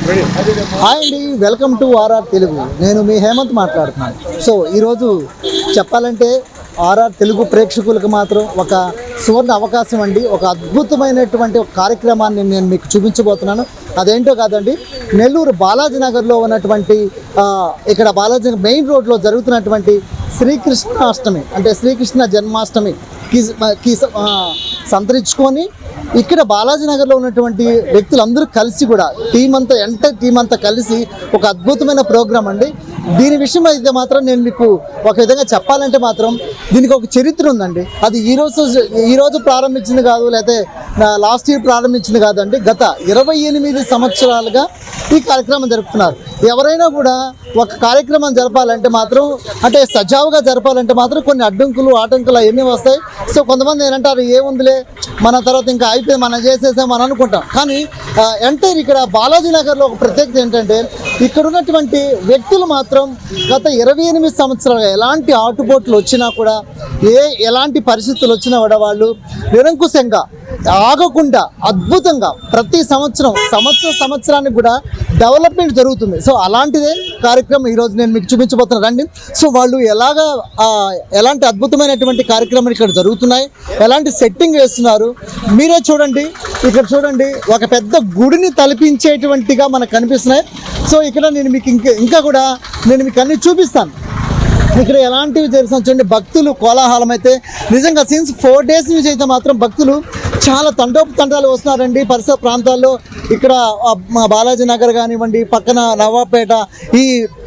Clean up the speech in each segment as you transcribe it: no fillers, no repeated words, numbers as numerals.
Hi అండి, welcome to RR Telugu. నేను మీ హేమంత్ మాట్లాడుతున్నాను. సో ఈరోజు చెప్పాలంటే ఆర్ఆర్ తెలుగు ప్రేక్షకులకు మాత్రం ఒక సువర్ణ అవకాశం అండి. ఒక అద్భుతమైనటువంటి ఒక కార్యక్రమాన్ని నేను మీకు చూపించబోతున్నాను. అదేంటో కాదండి, నెల్లూరు బాలాజీ నగర్లో ఉన్నటువంటి ఇక్కడ బాలాజీ మెయిన్ రోడ్లో జరుగుతున్నటువంటి శ్రీకృష్ణాష్టమి అంటే శ్రీకృష్ణ జన్మాష్టమి సంతరించుకొని ఇక్కడ బాలాజీ నగర్లో ఉన్నటువంటి వ్యక్తులందరూ కలిసి కూడా టీం అంతా కలిసి ఒక అద్భుతమైన ప్రోగ్రాం అండి. దీని విషయం అయితే మాత్రం నేను మీకు ఒక విధంగా చెప్పాలంటే మాత్రం దీనికి ఒక చరిత్ర ఉందండి. అది ఈరోజు ప్రారంభించింది కాదు, లేకపోతే లాస్ట్ ఇయర్ ప్రారంభించింది కాదండి. గత 28 సంవత్సరాలుగా ఈ కార్యక్రమం జరుపుతున్నారు. ఎవరైనా కూడా ఒక కార్యక్రమం జరపాలంటే మాత్రం అంటే సజావుగా జరపాలంటే మాత్రం కొన్ని ఆటంకులు అవన్నీ వస్తాయి. సో కొంతమంది ఏంటంటారు, ఏముందిలే మన తర్వాత ఇంకా అయిపోయి మనం చేసేసామని అనుకుంటాం. కానీ ఎంటైర్ ఇక్కడ బాలాజీ నగర్లో ఒక ప్రత్యేకత ఏంటంటే ఇక్కడ ఉన్నటువంటి వ్యక్తులు మాత్రం గత 28 సంవత్సరాలుగా ఎలాంటి ఆటుపోట్లు వచ్చినా కూడా ఎలాంటి పరిస్థితులు వచ్చినా కూడా వాళ్ళు నిరంకుశంగా ఆగకుండా అద్భుతంగా ప్రతి సంవత్సరానికి కూడా డెవలప్మెంట్ జరుగుతుంది. సో అలాంటిదే కార్యక్రమం ఈరోజు నేను మీకు చూపించబోతున్నాను రండి. సో వాళ్ళు ఎలాంటి అద్భుతమైనటువంటి కార్యక్రమాలు ఇక్కడ జరుగుతున్నాయి, ఎలాంటి సెట్టింగ్ వేస్తున్నారు మీరే చూడండి. ఇక్కడ చూడండి, ఒక పెద్ద గుడిని తలపించేటువంటిగా మనకు కనిపిస్తున్నాయి. సో ఇక్కడ నేను మీకు ఇంకా కూడా నేను మీకు అన్ని చూపిస్తాను. ఇక్కడ ఎలాంటివి జరుగుతుంది చూడండి. భక్తులు కోలాహలం అయితే నిజంగా సిన్స్ 4 days నుంచి అయితే మాత్రం భక్తులు చాలా తండాలు వస్తున్నారండి. పరిసర ప్రాంతాల్లో ఇక్కడ మా బాలాజీ నగర్ కానివ్వండి, పక్కన నవాపేట, ఈ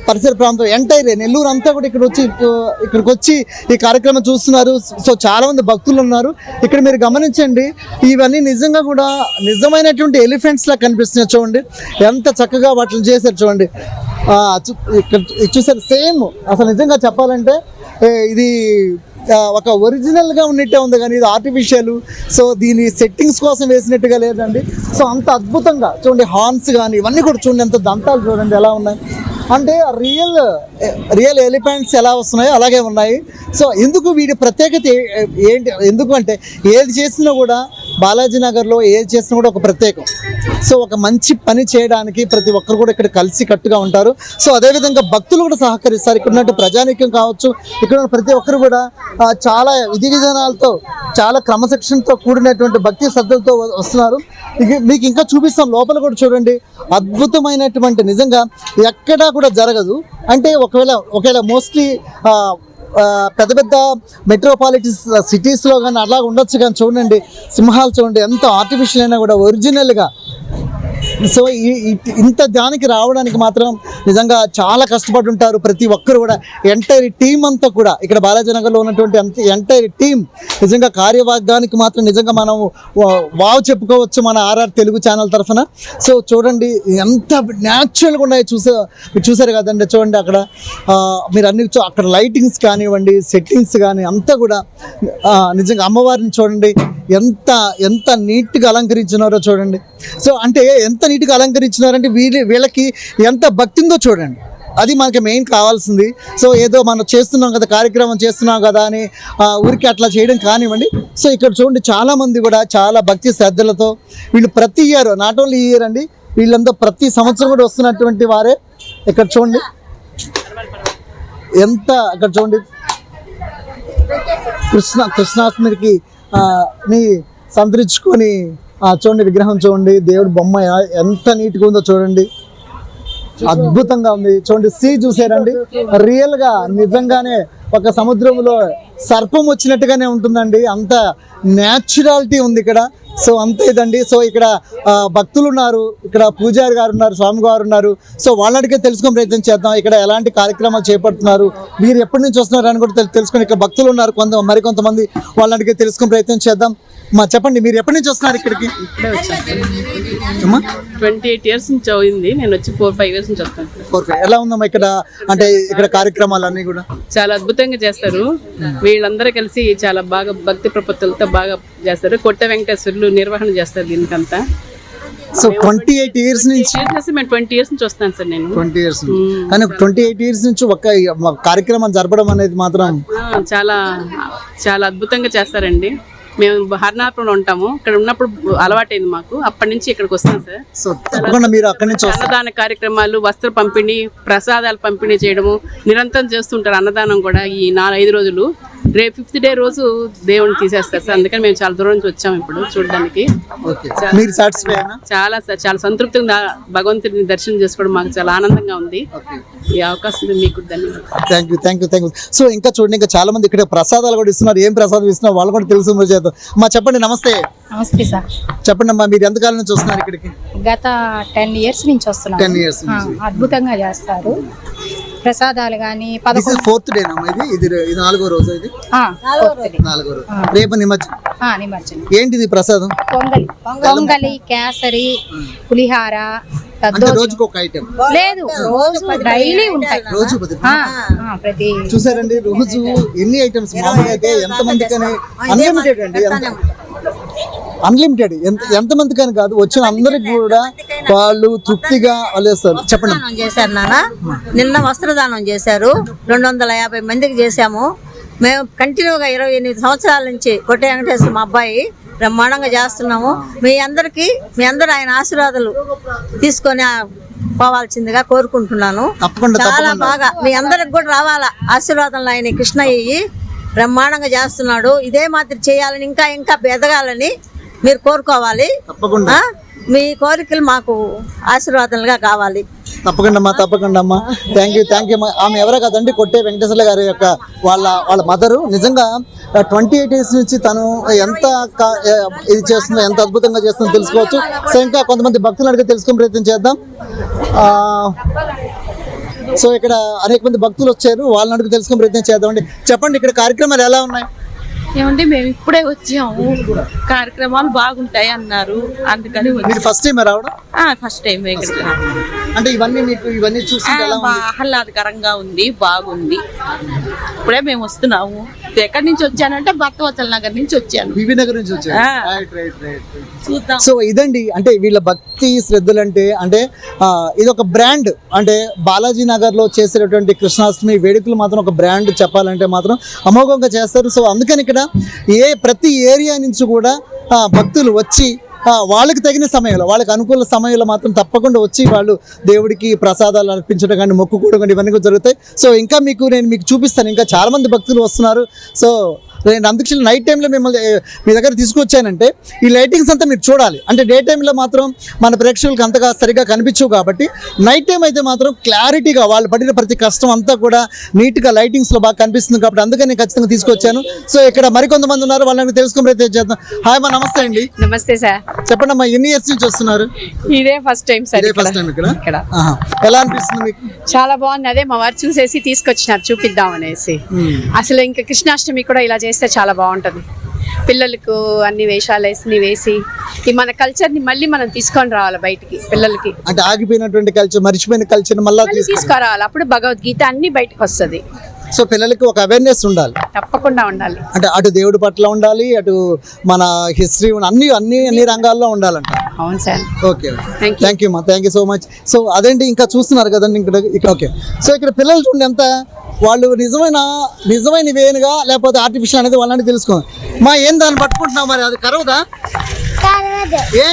పరిసర ప్రాంతం ఎంటైర్ నెల్లూరు అంతా కూడా ఇక్కడికి వచ్చి ఈ కార్యక్రమం చూస్తున్నారు. సో చాలామంది భక్తులు ఉన్నారు. ఇక్కడ మీరు గమనించండి, ఇవన్నీ నిజంగా కూడా నిజమైనటువంటి ఎలిఫెంట్స్లా కనిపిస్తున్నాయి. చూడండి ఎంత చక్కగా వాటిని చేశారు. చూడండి ఇక్కడ చూసారు, సేమ్ అసలు నిజంగా చెప్పాలంటే ఇది ఒక ఒరిజినల్గా ఉన్నట్టే ఉంది, కానీ ఇది ఆర్టిఫిషియల్. సో దీని సెట్టింగ్స్ కోసం వేసినట్టుగా లేదండి. సో అంత అద్భుతంగా చూడండి, హార్న్స్ కానీ ఇవన్నీ కూడా చూడండి, ఎంత దంతాలు చూడండి ఎలా ఉన్నాయి అంటే రియల్ ఎలిఫెంట్స్ ఎలా వస్తున్నాయో అలాగే ఉన్నాయి. సో ఎందుకు వీడి ప్రత్యేకత ఏంటి, ఎందుకు అంటే ఏది చేసినా కూడా బాలాజీ నగర్లో ఏది చేసినా కూడా ఒక ప్రత్యేకం. సో ఒక మంచి పని చేయడానికి ప్రతి ఒక్కరు కూడా ఇక్కడ కలిసి కట్టుగా ఉంటారు. సో అదేవిధంగా భక్తులు కూడా సహకరిస్తారు. ఇక్కడ ఉన్నట్టు ప్రజానీక్యం కావచ్చు, ఇక్కడ ఉన్న ప్రతి ఒక్కరు కూడా చాలా విధి విధానాలతో చాలా క్రమశిక్షణతో కూడినటువంటి భక్తి శ్రద్ధలతో వస్తున్నారు. మీకు ఇంకా చూపిస్తాం, లోపల కూడా చూడండి, అద్భుతమైనటువంటి నిజంగా ఎక్కడా కూడా జరగదు. అంటే ఒకవేళ మోస్ట్లీ పెద్ద మెట్రోపాలిటిస్ సిటీస్లో కానీ అలా ఉండొచ్చు, కానీ చూడండి సింహాలు చూడండి ఎంత ఆర్టిఫిషియల్ అయినా కూడా ఒరిజినల్గా. సో ఇంత దానికి రావడానికి మాత్రం నిజంగా చాలా కష్టపడి ఉంటారు ప్రతి ఒక్కరు కూడా. ఎంటైర్ టీం అంతా కూడా ఇక్కడ బాలాజీ నగర్లో ఉన్నటువంటి ఎంటైర్ టీం నిజంగా కార్యవర్గానికి మాత్రం నిజంగా మనం వావ్ చెప్పుకోవచ్చు మన ఆర్ఆర్ తెలుగు ఛానల్ తరఫున. సో చూడండి ఎంత న్యాచురల్గా ఉన్నాయి, చూసారు కదండి. చూడండి అక్కడ మీరు అన్ని అక్కడ లైటింగ్స్ కానివ్వండి, సెట్టింగ్స్ కానీ అంతా కూడా నిజంగా అమ్మవారిని చూడండి ఎంత నీట్గా అలంకరించినారో చూడండి. సో అంటే ఎంత నీట్గా అలంకరించినారంటే వీళ్ళకి ఎంత భక్తి ఉందో చూడండి. అది మనకి మెయిన్ కావాల్సింది. సో ఏదో మనం చేస్తున్నాం కదా, కార్యక్రమం చేస్తున్నాం కదా అని ఊరికి అట్లా చేయడం కానివ్వండి. సో ఇక్కడ చూడండి చాలామంది కూడా చాలా భక్తి శ్రద్ధలతో వీళ్ళు ప్రతి ఇయర్, నాట్ ఓన్లీ ఇయర్ అండి, వీళ్ళంతా ప్రతి సంవత్సరం కూడా వస్తున్నటువంటి వారే. ఇక్కడ చూడండి అక్కడ చూడండి కృష్ణాష్టమికి ని సంతరించుకొని చూడండి విగ్రహం చూడండి, దేవుడి బొమ్మ ఎంత నీట్గా ఉందో చూడండి, అద్భుతంగా ఉంది. చూడండి సీ చూసారండి, రియల్గా నిజంగానే ఒక సముద్రంలో సర్పం వచ్చినట్టుగానే ఉంటుందండి, అంత న్యాచురాలిటీ ఉంది ఇక్కడ. సో అంతే ఇదండి. సో ఇక్కడ భక్తులు ఉన్నారు, ఇక్కడ పూజారి గారు ఉన్నారు, స్వామి గారు ఉన్నారు. సో వాళ్ళడికే తెలుసుకునే ప్రయత్నం చేద్దాం, ఇక్కడ ఎలాంటి కార్యక్రమాలు చేపడుతున్నారు, మీరు ఎప్పటి నుంచి వస్తున్నారు అని కూడా తెలుసుకొని. ఇక్కడ భక్తులు ఉన్నారు మరికొంతమంది, వాళ్ళడికే తెలుసుకునే ప్రయత్నం చేద్దాం. చెప్పండి, మీరు ఎప్పటి నుంచి వస్తున్నారు ఇక్కడికి? ఇప్పుడే వచ్చాను, 28 years నుంచి అయింది. నేను వచ్చి 4-5 years నుంచి వస్తాను. 4-5 ఎలా ఉందమ్మా ఇక్కడ కార్యక్రమాలు అన్నీ కూడా? చాలా అద్భుతంగా చేస్తారు. వీళ్ళందరూ కలిసి చాలా బాగా భక్తి ప్రపత్తులతో బాగా చేస్తారు. కొట్ట వెంకటేశ్వర్లు నిర్వహణ చేస్తారు దీనికంతా. సో 28 years నుంచి మేము 20 years నుంచి వస్తాను సార్. నేను 20 years కానీ 28 years నుంచి ఒక కార్యక్రమం జరపడం అనేది మాత్రం చాలా చాలా అద్భుతంగా చేస్తారండి. మేము హర్నాపురంలో ఉంటాము. ఇక్కడ ఉన్నప్పుడు అలవాటైంది మాకు, అప్పటి నుంచి ఇక్కడికి వస్తాం సార్. సో తప్పకుండా మీరు అక్కడి నుంచి వస్తారు. అన్నదాన కార్యక్రమాలు, వస్త్ర పంపిణీ, ప్రసాదాలు పంపిణీ చేయడము నిరంతరం చేస్తుంటారు. అన్నదానం కూడా ఈ 4-5 రోజులు. రేపు 5th డే రోజు దేవుని తీసేస్తారు సార్. అందుకని మేము చాలా దూరం నుంచి వచ్చాము ఇప్పుడు చూడడానికి. మీరు సాటిస్ఫై చాలా సార్, చాలా సంతృప్తిగా భగవంతుడిని దర్శనం చేసుకోవడం మాకు చాలా ఆనందంగా ఉంది. ఈ అవకాశం మీకు ధన్యవాదాలు. Thank you. సో ఇంకా చూడండి, ఇంకా చాలా మంది ఇక్కడ ప్రసాదాలు కూడా ఇస్తున్నారు. ఏం ప్రసాదం ఇస్తున్నారు వాళ్ళు కూడా తెలుసు. చేద్దాం అమ్మా, చెప్పండి. నమస్తే. నమస్తే సార్. చెప్పండి అమ్మా, మీరు ఎంతకాలం నుంచి వస్తున్నారు ఇక్కడికి? గత 10 years నుంచి వస్తున్నాను. 10 years నుంచి. అద్భుతంగా చేస్తారు ప్రసాదాలు కానీ. 4th డే ఇది 4వ రోజు. ఇది 4వ రోజు. రేపు నిమజ్జనం. ఏంటిది ప్రసాదం? పొంగలి, కేసరి, పులిహార. రోజుకు ఒక ఐటెం లేదు, రోజు డైలీ ఉంటాయి. రోజు ప్రతి చూసారండి, రోజు ఎన్ని ఐటమ్స్. మామూలుగా అయితే ఎంతమందికని అన్లిమిటెడ్ అండి, అన్లిమిటెడ్. ఎంతమంది కానీ కాదు, వచ్చిన అందరికి కూడా వాళ్ళు తృప్తిగా వాళ్ళేస్తారు. చెప్పండి. చేశారు నాన్న, నిన్న వస్త్రదానం చేశారు. 250 మందికి చేశాము. మేము కంటిన్యూగా 28 సంవత్సరాల నుంచి కొట్టే వెంకటేశ్వర మా అబ్బాయి బ్రహ్మాండంగా చేస్తున్నాము. మీ అందరూ ఆయన ఆశీర్వాదాలు తీసుకొని పోవాల్సిందిగా కోరుకుంటున్నాను. చాలా బాగా మీ అందరికి కూడా రావాలా ఆశీర్వాదాలు. ఆయన కృష్ణయ్య బ్రహ్మాండంగా చేస్తున్నాడు. ఇదే మాదిరి చేయాలని, ఇంకా ఎదగాలని మీరు కోరుకోవాలి. మీ కోరికలు మాకు ఆశీర్వాదాలుగా కావాలి. తప్పకుండా అమ్మా. Thank you. ఆమె ఎవరో కదండి, కొట్టే వెంకటేశ్వర గారి యొక్క వాళ్ళ మదరు. నిజంగా 28 years నుంచి తను ఎంత ఇది చేస్తుందో, ఎంత అద్భుతంగా చేస్తుందో తెలుసుకోవచ్చు. సో ఇంకా కొంతమంది భక్తులు అడిగి తెలుసుకునే ప్రయత్నం చేద్దాం. సో ఇక్కడ అనేక మంది భక్తులు వచ్చారు, వాళ్ళని అడిగి తెలుసుకునే ప్రయత్నం చేద్దామండి. చెప్పండి, ఇక్కడ కార్యక్రమాలు ఎలా ఉన్నాయి? ఏమంటే మేము ఇప్పుడే వచ్చాము, కార్యక్రమాలు బాగుంటాయి అన్నారు, అందుకని మీరు ఫస్ట్ టైం రావడం? First time. అంటే ఇవన్నీ చూసి ఆహ్లాదకరంగా ఉంది, బాగుంది. ఇప్పుడే మేము వస్తున్నాము. ఎక్కడి నుంచి వచ్చానంటే భక్తవత్సల నగర్ నుంచి వచ్చాను. బీబీ నగర్ నుంచి వచ్చాను. చూద్దాం. సో ఇదండి, అంటే వీళ్ళ భక్తి శ్రద్ధలు అంటే ఇది ఒక బ్రాండ్. అంటే బాలాజీ నగర్ లో చేసేటటువంటి కృష్ణాష్టమి వేడుకలు మాత్రం ఒక బ్రాండ్ చెప్పాలంటే మాత్రం అమోఘంగా చేస్తారు. సో అందుకని ఇక్కడ ప్రతి ఏరియా నుంచి కూడా భక్తులు వచ్చి వాళ్ళకి తగిన సమయంలో, వాళ్ళకి అనుకూల సమయంలో మాత్రం తప్పకుండా వచ్చి వాళ్ళు దేవుడికి ప్రసాదాలు అర్పించడం కానీ, మొక్కుకోవడం కానీ ఇవన్నీ కూడా జరుగుతాయి. సో ఇంకా నేను మీకు చూపిస్తాను. ఇంకా చాలా మంది భక్తులు వస్తున్నారు. సో నేను అందుకే నైట్ టైంలో మిమ్మల్ని మీ దగ్గర తీసుకొచ్చానంటే ఈ లైటింగ్స్ అంతా మీరు చూడాలి. అంటే డే టైంలో మాత్రం మన ప్రేక్షకులకు అంతగా సరిగ్గా కనిపించవు కాబట్టి నైట్ టైం అయితే మాత్రం క్లారిటీగా వాళ్ళు పడిన ప్రతి కష్టం అంతా కూడా నీట్గా లైటింగ్స్లో బాగా కనిపిస్తుంది కాబట్టి అందుకని నేను ఖచ్చితంగా తీసుకొచ్చాను. సో ఇక్కడ మరికొంతమంది ఉన్నారు, వాళ్ళని తెలుసుకునే ప్రయత్నం చేద్దాం. హాయ్ అమ్మా, నమస్తే అండి. నమస్తే సార్. చెప్పండి అమ్మా, ఎన్ని ఇయర్స్ నుంచి వస్తున్నారు? ఇదే ఫస్ట్ టైం సార్. ఇదే ఫస్ట్ టైం ఇక్కడ. ఎలా అనిపిస్తుంది మీకు? చాలా బాగుంది. అదే మా వారు చూసేసి తీసుకొచ్చినారు చూపిద్దాం అనేసి. అసలు ఇంకా కృష్ణాష్టమి కూడా ఇలా చేస్తే చాలా బాగుంటది. పిల్లలకు అన్ని వేషాలు వేసి ఈ మన కల్చర్ ని మళ్ళీ మనం తీసుకొని రావాలి బయటికి. పిల్లలకి అంటే ఆగిపోయినటువంటి కల్చర్, మర్చిపోయిన కల్చర్ మళ్ళీ తీసుకురావాలి. అప్పుడు భగవద్గీత అన్ని బయటకు వస్తుంది. సో పిల్లలకి ఒక అవేర్నెస్ ఉండాలి, తప్పకుండా ఉండాలి. అంటే అటు దేవుడి పట్ల ఉండాలి, అటు మన హిస్టరీ అన్ని రంగాల్లో ఉండాలంట. అవును sir. Okay, thank you so much. So అదేంటి, ఇంకా చూస్తున్నారు కదండి ఇక్కడ. ఓకే, సో ఇక్కడ పిల్లలు చూడండి ఎంత వాళ్ళు నిజమైన వేనుగా లేకపోతే ఆర్టిఫిషియల్ అనేది వాళ్ళని తెలుసుకోండి. మా ఏం దాన్ని పట్టుకుంటున్నావు మరి? అది కరవదా? ఏ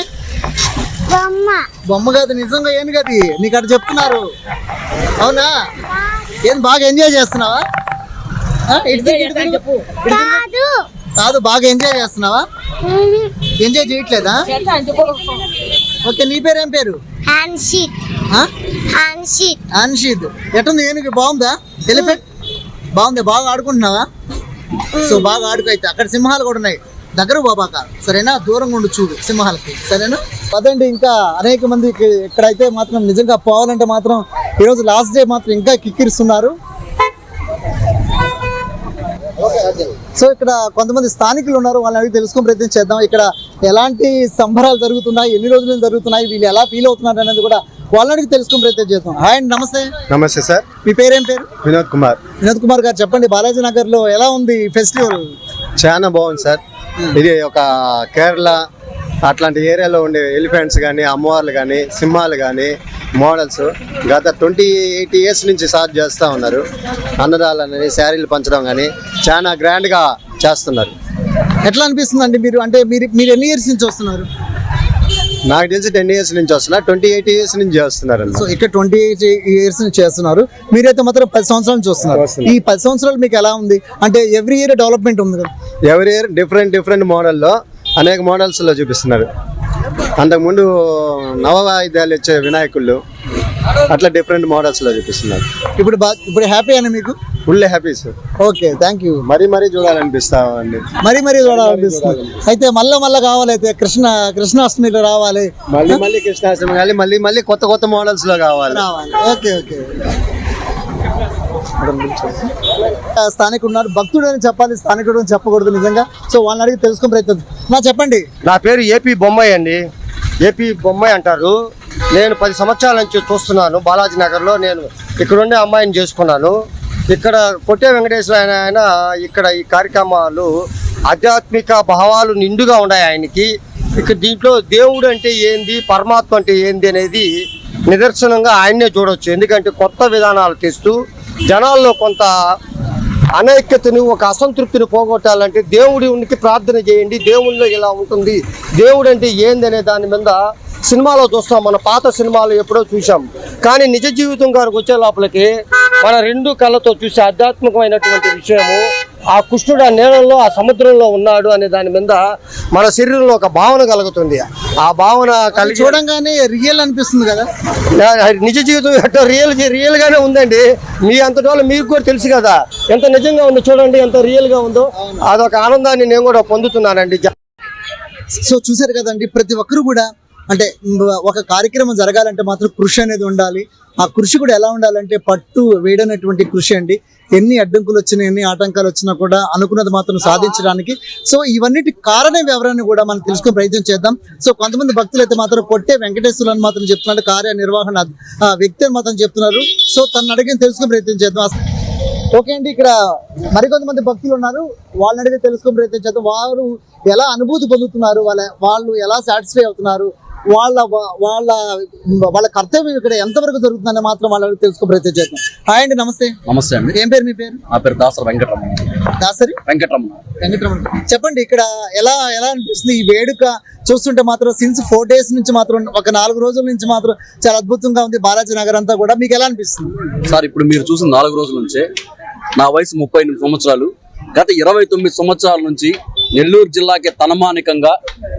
బొమ్మ కాదు, నిజంగా ఏను గది నీకు అటు చెప్తున్నారు. అవునా? ఏం బాగా ఎంజాయ్ చేస్తున్నావా? కాదు, బాగా ఎంజాయ్ చేస్తున్నావా? ఎంజాయ్ చేయట్లేదా? ఓకే, నీ పేరు ఏం పేరు? అన్షిద్. ఎటుంది ఏనుగు? బాగుందా? ఎలిఫెంట్ బాగుంది, బాగా ఆడుకుంటున్నావా? సో బాగా ఆడుకో. అయితే అక్కడ సింహాలు కూడా ఉన్నాయి, దగ్గర బాబాక, సరేనా? దూరంగా ఉండి చూడు సింహాలకి, సరేనా? అదండి, ఇంకా అనేక మంది ఇక్కడైతే మాత్రం నిజంగా పోవాలంటే మాత్రం ఈరోజు లాస్ట్ డే మాత్రం ఇంకా కిక్కిరిస్తున్నారు. సో ఇక్కడ కొంతమంది స్థానికులు ఉన్నారు, వాళ్ళని అడిగి తెలుసుకునే ప్రయత్నం చేద్దాం. ఇక్కడ ఎలాంటి సంబరాలు జరుగుతున్నాయి, ఎన్ని రోజులు జరుగుతున్నాయి, వీళ్ళు ఎలా ఫీల్ అవుతున్నారు అనేది కూడా వాళ్ళని అడిగి తెలుసుకునే ప్రయత్నం చేద్దాం. హాయ్ అండి, నమస్తే. నమస్తే సార్. మీ పేరేం పేరు? వినోద్ కుమార్ గారు. చెప్పండి, బాలాజీ నగర్ లో ఎలా ఉంది ఫెస్టివల్? చాలా బాగుంది సార్. ఇది ఒక కేరళ అట్లాంటి ఏరియాలో ఉండే ఎలిఫెంట్స్ కానీ, అమ్మవార్లు కానీ, సింహాలు కానీ మోడల్స్ గత 28 years నుంచి స్టార్ట్ చేస్తూ ఉన్నారు. అన్నదానాలని, శారీలు పంచడం కానీ చాలా గ్రాండ్గా చేస్తున్నారు. ఎట్లా అనిపిస్తుంది అండి మీరు అంటే మీరు ఎన్ని ఇయర్స్ నుంచి వస్తున్నారు? నాకు తెలిసి 10 years నుంచి వస్తున్నా, 28 years నుంచి చేస్తున్నారు. సో ఇక్కడ 28 years నుంచి చేస్తున్నారు, మీరైతే మాత్రం 10 సంవత్సరాల నుంచి వస్తున్నారు. ఈ 10 సంవత్సరాలు మీకు ఎలా ఉంది అంటే ఎవ్రీ ఇయర్ డెవలప్మెంట్ ఉంది కదా? ఎవరి ఇయర్ డిఫరెంట్ మోడల్లో అనేక మోడల్స్లో చూపిస్తున్నారు. అంతకుముందు నవవాయిద్యాలు ఇచ్చే వినాయకుళ్ళు అట్లా డిఫరెంట్ మోడల్స్లో చూపిస్తున్నారు. ఇప్పుడు హ్యాపీ అని మీకు? Full happy sir. Okay, thank you. మరీ చూడాలనిపిస్తామండి. మరీ చూడాలనిపిస్తుంది. అయితే మళ్ళీ కావాలి, అయితే కృష్ణాష్టమిలో రావాలి, మళ్ళీ కృష్ణాష్టమి కానీ మళ్ళీ కొత్త మోడల్స్లో కావాలి. ఓకే. స్థానికుడు ఉన్నారు, భక్తుడు అని చెప్పాలి, స్థానికుడు అని చెప్పకూడదు నిజంగా. సో వాళ్ళని అడిగి తెలుసుకుని ప్రయత్నం. చెప్పండి. నా పేరు ఏపీ బొమ్మాయి అండి. ఏపీ బొమ్మాయి అంటారు. నేను 10 సంవత్సరాల నుంచి చూస్తున్నాను. బాలాజీ నగర్లో నేను ఇక్కడ ఉండే అమ్మాయిని చేసుకున్నాను. ఇక్కడ కొట్టే వెంకటేశ్వర ఆయన ఇక్కడ ఈ కార్యక్రమాలు ఆధ్యాత్మిక భావాలు నిండుగా ఉన్నాయి ఆయనకి. ఇక్కడ దీంట్లో దేవుడు అంటే ఏంది, పరమాత్మ అంటే ఏంది అనేది నిదర్శనంగా ఆయన్నే చూడవచ్చు. ఎందుకంటే కొత్త విధానాలు తెస్తూ జనాల్లో కొంత అనైక్యతను, ఒక అసంతృప్తిని పోగొట్టాలంటే దేవుడి ఉనికి ప్రార్థన చేయండి, దేవుళ్ళో ఇలా ఉంటుంది, దేవుడు అంటే ఏంది అనే దాని మీద సినిమాలో చూస్తాం. మన పాత సినిమాలు ఎప్పుడో చూసాం. కానీ నిజ జీవితం గారికి వచ్చే లోపలికి మన 2 కళ్ళతో చూసే ఆధ్యాత్మికమైనటువంటి విషయము, ఆ కృష్ణుడు ఆ నీళ్ళల్లో ఆ సముద్రంలో ఉన్నాడు అనే దాని మీద మన శరీరంలో ఒక భావన కలుగుతుంది. ఆ భావన కలిగి చూడంగానే రియల్ అనిపిస్తుంది కదా. నిజ జీవితం ఎట్టో రియల్ గానే ఉందండి. మీ అంతటి వాళ్ళు మీకు కూడా తెలుసు కదా ఎంత నిజంగా ఉందో. చూడండి ఎంత రియల్ గా ఉందో. అదొక ఆనందాన్ని నేను కూడా పొందుతున్నానండి. సో చూసారు కదండి, ప్రతి ఒక్కరు కూడా అంటే ఒక కార్యక్రమం జరగాలంటే మాత్రం కృషి అనేది ఉండాలి. ఆ కృషి కూడా ఎలా ఉండాలంటే పట్టు వేడనటువంటి కృషి అండి. ఎన్ని అడ్డంకులు వచ్చినా, ఎన్ని ఆటంకాలు వచ్చినా కూడా అనుకున్నది మాత్రం సాధించడానికి. సో ఇవన్నిటి కారణం ఎవరని కూడా మనం తెలుసుకునే ప్రయత్నం చేద్దాం. సో కొంతమంది భక్తులు అయితే మాత్రం కొట్టే వెంకటేశ్వరులు అని మాత్రం చెప్తున్నారు, కార్యనిర్వహణ వ్యక్తి అని మాత్రం చెప్తున్నారు. సో తను అడిగి తెలుసుకునే ప్రయత్నం చేద్దాం. ఓకే అండి, ఇక్కడ మరికొంతమంది భక్తులు ఉన్నారు, వాళ్ళని అడిగి తెలుసుకునే ప్రయత్నం చేద్దాం. వారు ఎలా అనుభూతి పొందుతున్నారు, వాళ్ళు ఎలా సాటిస్ఫై అవుతున్నారు, వాళ్ళ కర్తవ్యం ఇక్కడ ఎంతవరకు జరుగుతుందని మాత్రం వాళ్ళకి తెలుసుకునే ప్రయత్నం చేద్దాం. హాయ్ అండి, నమస్తే. నమస్తే అండి. ఏం పేరు మీ పేరు? నా పేరు దాసరి వెంకటరమణ. చెప్పండి, ఇక్కడ ఎలా అనిపిస్తుంది ఈ వేడుక చూస్తుంటే మాత్రం సిన్స్ 4 days నుంచి మాత్రం ఒక 4 రోజుల నుంచి మాత్రం చాలా అద్భుతంగా ఉంది బాలాజీ నగర్ అంతా కూడా. మీకు ఎలా అనిపిస్తుంది సార్? ఇప్పుడు మీరు చూసిన 4 రోజుల నుంచే నా వయసు 38 సంవత్సరాలు. గత 29 సంవత్సరాల నుంచి నెల్లూరు జిల్లాకి తనమానికంగా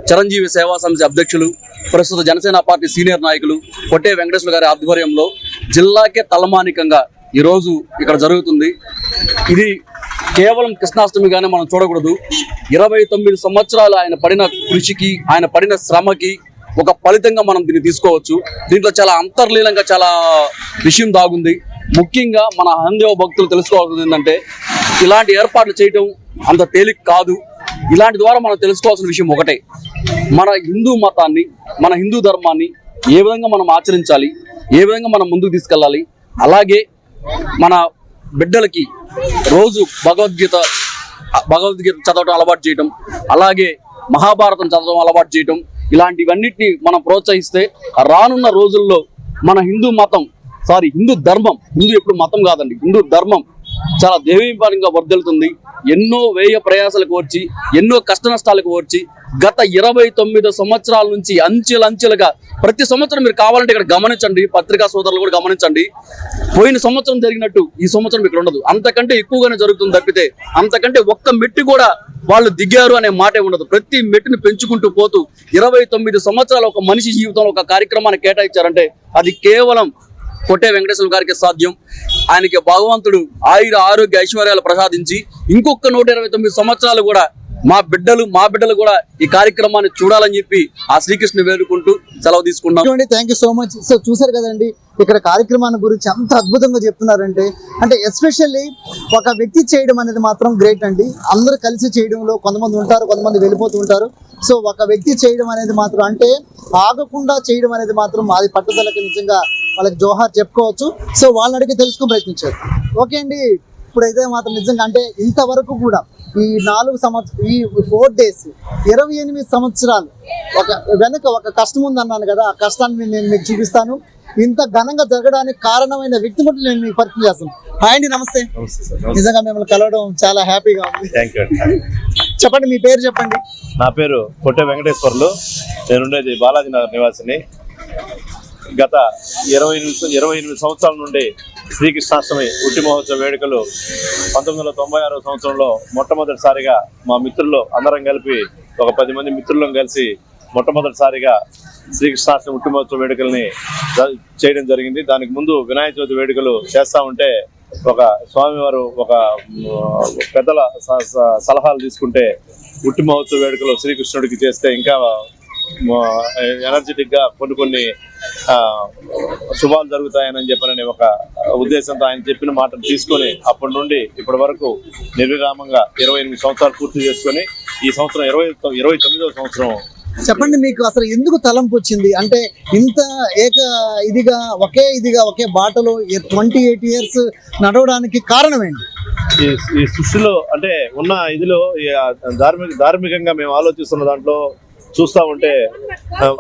చిరంజీవి సేవా సమితి అధ్యక్షులు, ప్రస్తుత జనసేన పార్టీ సీనియర్ నాయకులు కొట్టే వెంకటేశ్వర గారి ఆధ్వర్యంలో జిల్లాకే తలమానికంగా ఈరోజు ఇక్కడ జరుగుతుంది. ఇది కేవలం కృష్ణాష్టమిగానే మనం చూడకూడదు. 29 సంవత్సరాలు ఆయన పడిన కృషికి, ఆయన పడిన శ్రమకి ఒక ఫలితంగా మనం దీన్ని తీసుకోవచ్చు. దీంట్లో చాలా అంతర్లీనంగా చాలా విషయం దాగుంది. ముఖ్యంగా మన హైందవ భక్తులు తెలుసుకోవాల్సింది ఏంటంటే, ఇలాంటి ఏర్పాట్లు చేయటం అంత తేలిక కాదు. ఇలాంటి ద్వారా మనం తెలుసుకోవాల్సిన విషయం ఒకటే, మన హిందూ మతాన్ని, మన హిందూ ధర్మాన్ని ఏ విధంగా మనం ఆచరించాలి, ఏ విధంగా మనం ముందుకు తీసుకెళ్ళాలి. అలాగే మన బిడ్డలకి రోజు భగవద్గీత చదవటం అలవాటు చేయటం, అలాగే మహాభారతం చదవడం అలవాటు చేయటం, ఇలాంటివన్నిటిని మనం ప్రోత్సహిస్తే రానున్న రోజుల్లో మన హిందూ ధర్మం, హిందూ ఎప్పుడు మతం కాదండి, హిందూ ధర్మం చాలా దేవీపరంగా వర్ధిల్లుతుంది. ఎన్నో వ్యయ ప్రయాసాలకు వచ్చి, ఎన్నో కష్ట నష్టాలకు వచ్చి గత 29 సంవత్సరాల నుంచి అంచెలుగా ప్రతి సంవత్సరం మీరు కావాలంటే ఇక్కడ గమనించండి, పత్రికా సోదరులు కూడా గమనించండి, పోయిన సంవత్సరం జరిగినట్టు ఈ సంవత్సరం ఇక్కడ ఉండదు. అంతకంటే ఎక్కువగానే జరుగుతుంది తప్పితే అంతకంటే ఒక్క మెట్టు కూడా వాళ్ళు దిగారు అనే మాటే ఉండదు. ప్రతి మెట్టుని పెంచుకుంటూ పోతూ 29 సంవత్సరాలు ఒక మనిషి జీవితంలో ఒక కార్యక్రమాన్ని కేటాయించారంటే అది కేవలం కొట్టే వెంకటేశ్వర గారికి సాధ్యం. ఆయనకి భగవంతుడు ఆరోగ్య ఐశ్వర్యాలు ప్రసాదించి ఇంకొక 129 సంవత్సరాలు కూడా మా బిడ్డలు కూడా ఈ కార్యక్రమాన్ని చూడాలని చెప్పి ఆ శ్రీకృష్ణుని వేడుకుంటూ సెలవు తీసుకున్నాం. Thank you so much. So చూసారు కదండి, ఇక్కడ కార్యక్రమాన్ని గురించి అంత అద్భుతంగా చెప్తున్నారంటే, అంటే ఎస్పెషల్లీ ఒక వ్యక్తి చేయడం అనేది మాత్రం గ్రేట్ అండి. అందరూ కలిసి చేయడంలో కొంతమంది ఉంటారు, కొంతమంది వెళ్ళిపోతూ ఉంటారు. సో ఒక వ్యక్తి చేయడం అనేది మాత్రం, అంటే ఆగకుండా చేయడం అనేది మాత్రం అది పట్టుదలకి నిజంగా వాళ్ళకి జోహార్ చెప్పుకోవచ్చు. సో వాళ్ళని అడిగి తెలుసుకుని ప్రయత్నించారు. ఓకే అండి, ఇప్పుడైతే మాత్రం నిజంగా అంటే ఇంతవరకు కూడా ఈ 4 days 28 సంవత్సరాలు వెనుక ఒక కష్టం ఉందన్నాను కదా, ఆ కష్టాన్ని నేను మీకు చూపిస్తాను. ఇంత ఘనంగా జరగడానికి కారణమైన వ్యక్తి కూడా నేను మీకు పరిచయం చేస్తాను. హాయ్ అండి, నమస్తే. నిజంగా మిమ్మల్ని కలవడం చాలా హ్యాపీగా ఉంది. చెప్పండి, మీ పేరు చెప్పండి. నా పేరు కొట్టే వెంకటేశ్వర్లు. నేనుండేది బాలాజీ నగర్ నివాసిని. గత 28 సంవత్సరాల నుండి శ్రీకృష్ణాష్టమి ఉట్టి మహోత్సవ వేడుకలు 1996 సంవత్సరంలో మొట్టమొదటిసారిగా మా మిత్రులు అందరం కలిపి ఒక 10 మంది మిత్రులను కలిసి మొట్టమొదటిసారిగా శ్రీకృష్ణాష్టమి ఉట్టి మహోత్సవ వేడుకల్ని చేయడం జరిగింది. దానికి ముందు వినాయక చవితి వేడుకలు చేస్తూ ఉంటే ఒక స్వామివారు ఒక పెద్దల సలహాలు తీసుకుంటే ఉట్టి మహోత్సవ వేడుకలు శ్రీకృష్ణుడికి చేస్తే ఇంకా ఎనర్జెటిక్ గా కొన్ని శుభాలు జరుగుతాయని చెప్పనని ఒక ఉద్దేశంతో ఆయన చెప్పిన మాటను తీసుకొని అప్పటి నుండి ఇప్పటి వరకు నిర్విరామంగా 28 సంవత్సరాలు పూర్తి చేసుకొని ఈ సంవత్సరం 29వ సంవత్సరం. చెప్పండి, మీకు అసలు ఎందుకు తలంపు వచ్చింది? అంటే ఇంత ఒకే బాటలో 28 ఇయర్స్ నడవడానికి కారణం ఏంటి? ఈ సృష్టిలో అంటే ఉన్న ఇదిలో ధార్మికంగా మేము ఆలోచిస్తున్న దాంట్లో చూస్తూ ఉంటే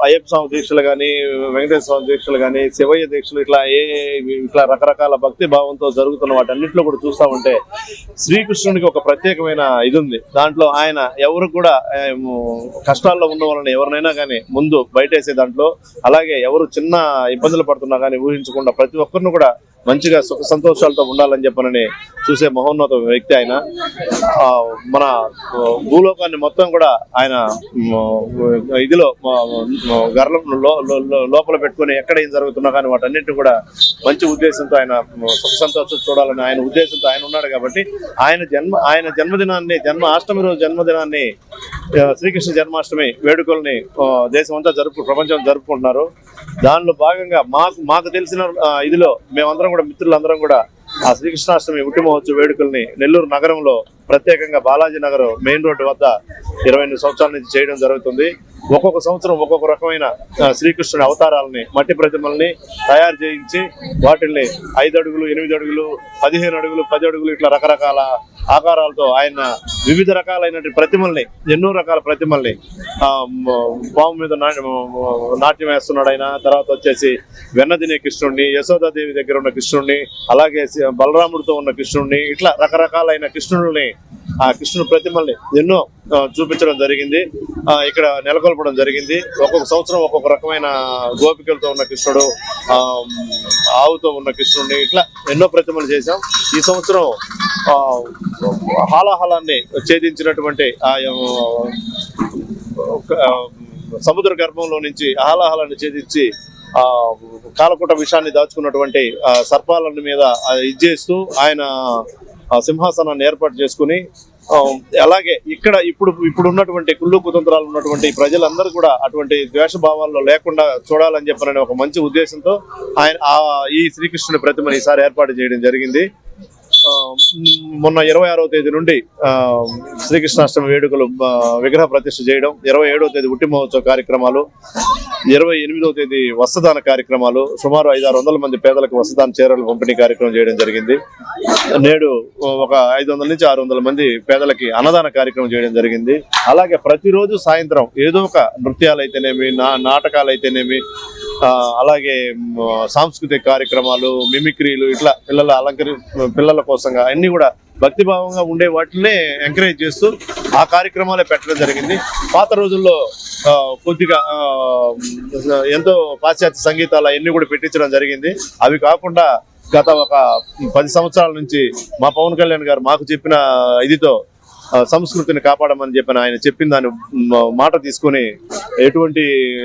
అయ్యప్ప స్వామి దీక్షలు కానీ, వెంకటేశ్వర స్వామి దీక్షలు కానీ, శివయ్య దీక్షలు ఇట్లా రకరకాల భక్తి భావంతో జరుగుతున్న వాటన్నింటిలో కూడా చూస్తూ ఉంటే శ్రీకృష్ణునికి ఒక ప్రత్యేకమైన ఇది ఉంది. దాంట్లో ఆయన ఎవరు కూడా కష్టాల్లో ఉన్న వాళ్ళని ఎవరినైనా కానీ ముందు బయటేసే దాంట్లో, అలాగే ఎవరు చిన్న ఇబ్బందులు పడుతున్నా కానీ ఊహించకుండా ప్రతి ఒక్కరిని కూడా మంచిగా సుఖ సంతోషాలతో ఉండాలని చెప్పనని చూసే మహోన్నత వ్యక్తి ఆయన. మన భూలోకాన్ని మొత్తం కూడా ఆయన ఇదిలో గర్లం లోపల పెట్టుకుని ఎక్కడ ఏం జరుగుతున్నా కానీ వాటన్నింటినీ కూడా మంచి ఉద్దేశంతో ఆయన సుఖ సంతోషం చూడాలని ఆయన ఉద్దేశంతో ఆయన ఉన్నాడు. కాబట్టి ఆయన జన్మదినాన్ని అష్టమి రోజు జన్మదినాన్ని శ్రీకృష్ణ జన్మాష్టమి వేడుకల్ని దేశమంతా ప్రపంచం జరుపుకుంటున్నారు. దానిలో భాగంగా మాకు తెలిసిన ఇదిలో మేమందరం కూడా మిత్రులందరం కూడా ఆ శ్రీకృష్ణాష్టమి ఉట్టి మహోత్సవ వేడుకల్ని నెల్లూరు నగరంలో ప్రత్యేకంగా బాలాజీ నగర్ మెయిన్ రోడ్డు వద్ద 28 సంవత్సరాల నుంచి చేయడం జరుగుతుంది. ఒక్కొక్క సంవత్సరం ఒక్కొక్క రకమైన శ్రీకృష్ణుడి అవతారాలని మట్టి ప్రతిమల్ని తయారు చేయించి వాటిల్ని 5 అడుగులు, 8 అడుగులు, 15 అడుగులు, 10 అడుగులు ఇట్లా రకరకాల ఆకారాలతో ఆయన వివిధ రకాలైన ప్రతిమల్ని, ఎన్నో రకాల ప్రతిమల్ని పాము మీద నాట్యం వేస్తున్నాడు ఆయన. తర్వాత వచ్చేసి వెన్నదినే కృష్ణుడిని, యశోదాదేవి దగ్గర ఉన్న కృష్ణుడిని, అలాగే బలరాముడితో ఉన్న కృష్ణుడిని, ఇట్లా రకరకాలైన కృష్ణుడిని, ఆ కృష్ణుడి ప్రతిమల్ని ఎన్నో చూపించడం జరిగింది. ఇక్కడ నెలకొల్పడం జరిగింది. ఒక్కొక్క సంవత్సరం ఒక్కొక్క రకమైన గోపికలతో ఉన్న కృష్ణుడు, ఆవుతో ఉన్న కృష్ణుడిని, ఇట్లా ఎన్నో ప్రతిమలు చేశాం. ఈ సంవత్సరం హాలాహలాన్ని ఛేదించినటువంటి సముద్ర గర్భంలో నుంచి హాలాహలాన్ని ఛేదించి కాలకూట విషాన్ని దాచుకున్నటువంటి సర్పాల మీద ఇది చేస్తూ ఆయన సింహాసనాన్ని ఏర్పాటు చేసుకుని, అలాగే ఇప్పుడు ఉన్నటువంటి కుళ్ళు కుతంత్రాలు ఉన్నటువంటి ప్రజలందరూ కూడా అటువంటి ద్వేషభావాల్లో లేకుండా చూడాలని చెప్పనని ఒక మంచి ఉద్దేశంతో ఆయన ఈ శ్రీకృష్ణుని ప్రతిమని ఈసారి ఏర్పాటు చేయడం జరిగింది. మొన్న 26వ తేదీ నుండి శ్రీకృష్ణాష్టమి వేడుకలు విగ్రహ ప్రతిష్ఠ చేయడం, 27వ తేదీ ఉట్టి మహోత్సవ కార్యక్రమాలు, 28వ తేదీ వస్త్రదాన కార్యక్రమాలు, సుమారు 500-600 మంది పేదలకు వస్త్రదాన చీరలు పంపిణీ కార్యక్రమం చేయడం జరిగింది. నేడు ఒక 500 నుంచి 600 మంది పేదలకి అన్నదాన కార్యక్రమం చేయడం జరిగింది. అలాగే ప్రతిరోజు సాయంత్రం ఏదో ఒక నృత్యాలు అయితేనేమి, నాటకాలు అయితేనేమి, అలాగే సాంస్కృతిక కార్యక్రమాలు, మిమిక్రీలు, ఇట్లా పిల్లల కోసంగా అన్ని కూడా భక్తిభావంగా ఉండే వాటినే ఎంకరేజ్ చేస్తూ ఆ కార్యక్రమాలే పెట్టడం జరిగింది. పాత రోజుల్లో కొద్దిగా ఎంతో పాశ్చాత్య సంగీతాలు అవన్నీ కూడా పెట్టించడం జరిగింది. అవి కాకుండా గత ఒక 10 సంవత్సరాల నుంచి మా పవన్ కళ్యాణ్ గారు మాకు చెప్పిన ఇదితో సంస్కృతిని కాపాడమని చెప్పిన ఆయన చెప్పిన దాని మాట తీసుకొని ఎటువంటి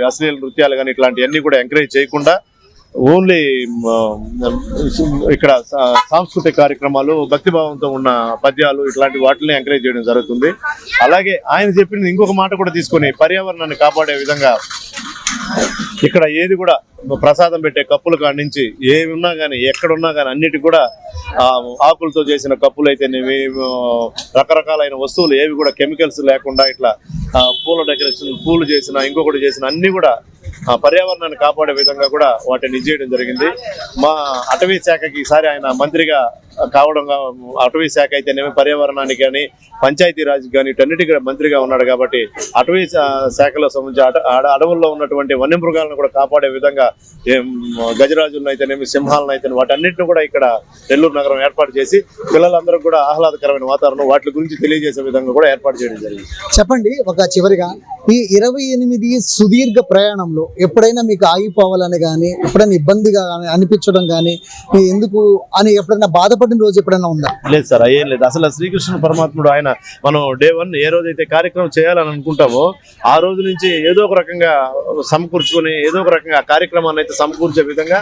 అశ్లీల నృత్యాలు కానీ ఇట్లాంటివన్నీ కూడా ఎంకరేజ్ చేయకుండా ఓన్లీ ఇక్కడ సాంస్కృతిక కార్యక్రమాలు, భక్తిభావంతో ఉన్న పద్యాలు, ఇట్లాంటి వాటిని ఎంకరేజ్ చేయడం జరుగుతుంది. అలాగే ఆయన చెప్పిన ఇంకొక మాట కూడా తీసుకొని పర్యావరణాన్ని కాపాడే విధంగా ఇక్కడ ఏది కూడా ప్రసాదం పెట్టే కప్పుల కాడి నుంచి ఏమి ఉన్నా కానీ, ఎక్కడున్నా కానీ అన్నిటికి కూడా ఆకులతో చేసిన కప్పులు అయితేనేవి, రకరకాలైన వస్తువులు ఏవి కూడా కెమికల్స్ లేకుండా ఇట్లా పూల డెకరేషన్, పూలు చేసిన, ఇంకొకటి చేసిన అన్ని కూడా పర్యావరణాన్ని కాపాడే విధంగా కూడా వాటిని చేయడం జరిగింది. మా అటవీ శాఖకి ఈసారి ఆయన మంత్రిగా కావడం, అటవీ శాఖ అయితేనేమి, పర్యావరణానికి కానీ, పంచాయతీరాజ్ కానీ వీటన్నిటికీ కూడా మంత్రిగా ఉన్నాడు కాబట్టి అటవీ శాఖలో సంబంధించి అడవుల్లో ఉన్నటువంటి వన్యమృగాలను కూడా కాపాడే విధంగా గజరాజులను అయితేనేమి, సింహాలను అయితేనేమి వాటన్నిటిని కూడా ఇక్కడ నెల్లూరు నగరం ఏర్పాటు చేసి పిల్లలందరూ కూడా ఆహ్లాదకరమైన వాతావరణం వాటి గురించి తెలియజేసే విధంగా కూడా ఏర్పాటు చేయడం జరిగింది. చెప్పండి, ఒక చివరిగా ఈ 28 సుదీర్ఘ ప్రయాణంలో ఎప్పుడైనా మీకు ఆగిపోవాలని కానీ, ఎప్పుడైనా ఇబ్బందిగా కానీ అనిపించడం కానీ, ఎందుకు అని ఎప్పుడైనా బాధపడిన రోజు ఎప్పుడైనా ఉందా? లేదు సార్, అయ్యేం లేదు. అసలు శ్రీకృష్ణ పరమాత్ముడు ఆయన మనం డే 1 ఏ రోజైతే కార్యక్రమం చేయాలని అనుకుంటామో ఆ రోజు నుంచి ఏదో ఒక రకంగా సమకూర్చుకొని ఏదో ఒక రకంగా ఆ కార్యక్రమాన్ని అయితే సమకూర్చే విధంగా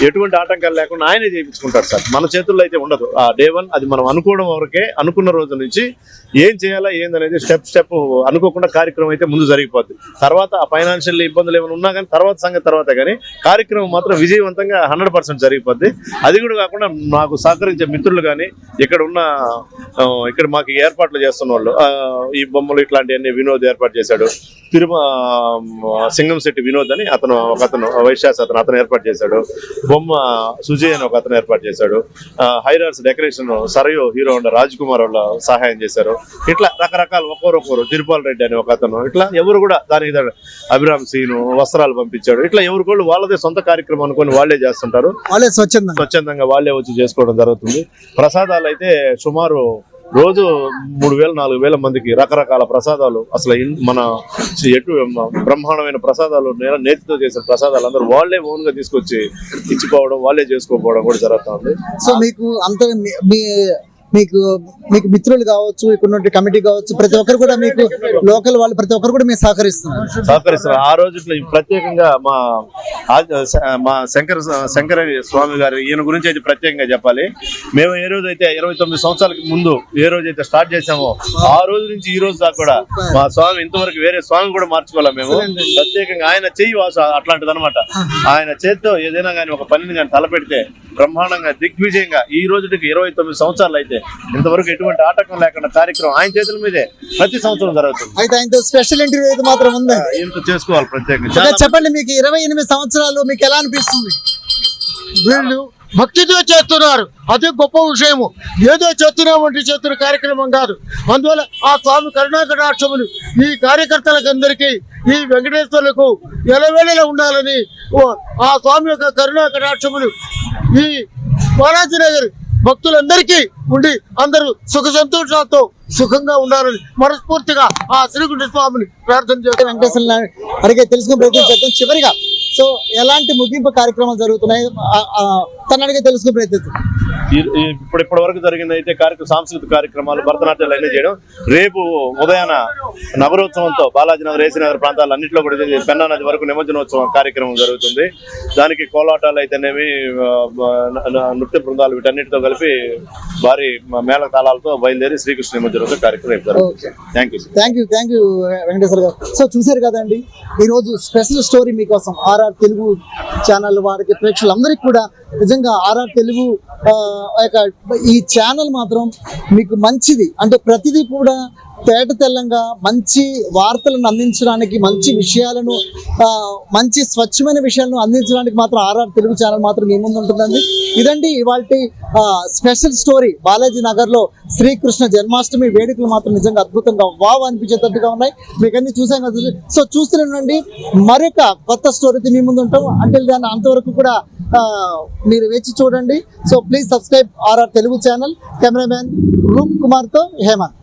ఎటువంటి ఆటంకాలు లేకుండా ఆయనే చేయించుకుంటారు సార్. మన చేతుల్లో అయితే ఉండదు. ఆ డే 1 అది మనం అనుకోవడం వరకే. అనుకున్న రోజు నుంచి ఏం చేయాలా ఏందనేది స్టెప్ అనుకోకుండా కార్యక్రమం అయితే ముందు జరిగిపోద్ది. తర్వాత ఆ ఫైనాన్షియల్ ఇబ్బందులు ఏమైనా ఉన్నా కానీ తర్వాత సంగతి తర్వాత, కానీ కార్యక్రమం మాత్రం విజయవంతంగా 100% జరిగిపోద్ది. అది కూడా కాకుండా నాకు సహకరించే మిత్రులు కానీ ఇక్కడ మాకు ఏర్పాట్లు చేస్తున్న వాళ్ళు, ఈ బొమ్మలు ఇట్లాంటివన్నీ వినోద్ ఏర్పాటు చేశాడు. సింగంశెట్టి వినోద్ అని అతను వైశ్యాస్ అతను ఏర్పాటు చేశాడు. బొమ్మ సుజయ్ అని అతను ఏర్పాటు చేశాడు. హైరార్స్ డెకరేషన్ సరయో హీరో ఉండ రాజ్ కుమార్ వాళ్ళ సహాయం చేశారు. ఇట్లా రకరకాల ఒక్కొక్కరు తిరుపాల్ రెడ్డి అని ఒక అతను, ఇట్లా ఎవరు కూడా దానికి అభిరామ్ సీను వస్త్రాలు పంపించాడు. ఇట్లా ఎవరికోళ్ళు వాళ్ళదే సొంత కార్యక్రమం అనుకొని వాళ్ళే చేస్తుంటారు. వాళ్ళే స్వచ్ఛందంగా వాళ్ళే వచ్చి చేసుకోవడం జరుగుతుంది. ప్రసాదాలు అయితే సుమారు రోజు 3000-4000 మందికి రకరకాల ప్రసాదాలు, అసలు మన బ్రహ్మాండమైన ప్రసాదాలు, నేతితో చేసిన ప్రసాదాలు అందరూ వాళ్ళే ఓన్ గా తీసుకొచ్చి ఇచ్చిపోవడం, వాళ్ళే చేసుకోకపోవడం కూడా జరుగుతుంది. సో మీకు అంత మీకు మిత్రులు కావచ్చు, ఇక్కడ కమిటీ కావచ్చు, ప్రతి ఒక్కరు కూడా మీకు లోకల్ వాళ్ళు ప్రతి ఒక్కరు కూడా మీరు సహకరిస్తున్నారు. ఆ రోజు ప్రత్యేకంగా మా శంకర స్వామి గారు ఈయన గురించి అయితే ప్రత్యేకంగా చెప్పాలి. మేము ఏ రోజైతే 29 సంవత్సరాలకి ముందు ఏ రోజైతే స్టార్ట్ చేసామో ఆ రోజు నుంచి ఈ రోజు దాకా కూడా మా స్వామి ఇంతవరకు వేరే స్వామి కూడా మార్చుకోవాలి. మేము ప్రత్యేకంగా ఆయన చెయ్యి వాస అట్లాంటిది అనమాట. ఆయన చేతితో ఏదైనా కానీ ఒక పనిని కానీ తలపెడితే బ్రహ్మాండంగా దిగ్విజయంగా ఈ రోజుకి 29 సంవత్సరాలు అయితే ఇంతవరకు ఎటువంటి ఆటంకం లేకుండా కార్యక్రమం ఆయన చేతుల మీదే ప్రతి సంవత్సరం జరుగుతుంది. అయితే ఆయనతో స్పెషల్ ఇంటర్వ్యూ అయితే మాత్రం ఉంది, చేసుకోవాలి ప్రత్యేకంగా. చెప్పండి, మీకు 28 సంవత్సరాలు మీకు ఎలా అనిపిస్తుంది? వీళ్ళు భక్తితో చేస్తున్నారు, అదే గొప్ప విషయము. ఏదో చేస్తున్నామంటే చేస్తున్న కార్యక్రమం కాదు. అందువల్ల ఆ స్వామి కరుణాకటాక్షములు ఈ కార్యకర్తలకు అందరికీ, ఈ వెంకటేశ్వరులకు ఎలవేళలా ఉండాలని ఆ స్వామి యొక్క కరుణాకటాక్షములు ఈ బాలాజీనగర్ భక్తులందరికీ ఉండి అందరూ సుఖ సంతోషాలతో సుఖంగా ఉండాలని మనస్ఫూర్తిగా ఆ శ్రీకృష్ణ స్వామిని ప్రార్థన చేస్తాం. వెంకటేశ్వర అడిగే తెలుసుకునే ప్రయత్నం చేద్దాం. చివరిగా సో ఎలాంటి ముగింపు కార్యక్రమాలు జరుగుతున్నాయి తను అడిగే తెలుసుకునే ప్రయత్నిస్తాం. ఇప్పటి వరకు జరిగింది అయితే సాంస్కృతిక కార్యక్రమాలు, భరతనాట్యాలు అన్నీ చేయడం. రేపు ఉదయాన నగరోత్సవంతో బాలాజీ నగర్, ఏసీ నగర్ ప్రాంతాలు అన్నింటిలో కూడా పెన్నా నది వరకు నిమజ్జనోత్సవం కార్యక్రమం జరుగుతుంది. దానికి కోలాటాలు అయితేనేమి, నృత్య బృందాలు వీటన్నిటితో కలిపి భారీ మేళ తాళాలతో బయలుదేరి శ్రీకృష్ణ నిమజ్జనోత్సవ కార్యక్రమం జరుగుతుంది. థ్యాంక్ యూ వెంకటేశ్వర గారు. సో చూశారు కదండి, ఈరోజు స్పెషల్ స్టోరీ మీకోసం ఆర్ఆర్ తెలుగు ఛానల్ వారికి, ప్రేక్షకులందరికీ కూడా నిజంగా ఆర్ఆర్ తెలుగు ఈ ఛానల్ మాత్రం మీకు మంచిది, అంటే ప్రతిదీ కూడా తేట తెల్లంగా మంచి వార్తలను అందించడానికి, మంచి విషయాలను, మంచి స్వచ్ఛమైన విషయాలను అందించడానికి మాత్రం ఆర్ఆర్ తెలుగు ఛానల్ మాత్రం మీ ముందు ఉంటుందండి. ఇదండి ఇవాల్టి స్పెషల్ స్టోరీ. బాలాజీ నగర్లో శ్రీకృష్ణ జన్మాష్టమి వేడుకలు మాత్రం నిజంగా అద్భుతంగా వావ్ అనిపించేటట్టుగా ఉన్నాయి. మీకు అన్ని చూసాం కదా. సో చూస్తూనే మరొక కొత్త స్టోరీతో మీ ముందు ఉంటాం. అంటే దాన్ని అంతవరకు కూడా మీరు వేచి చూడండి. So please subscribe RR Telugu channel. Cameraman Roop కుమార్తో హేమంత్.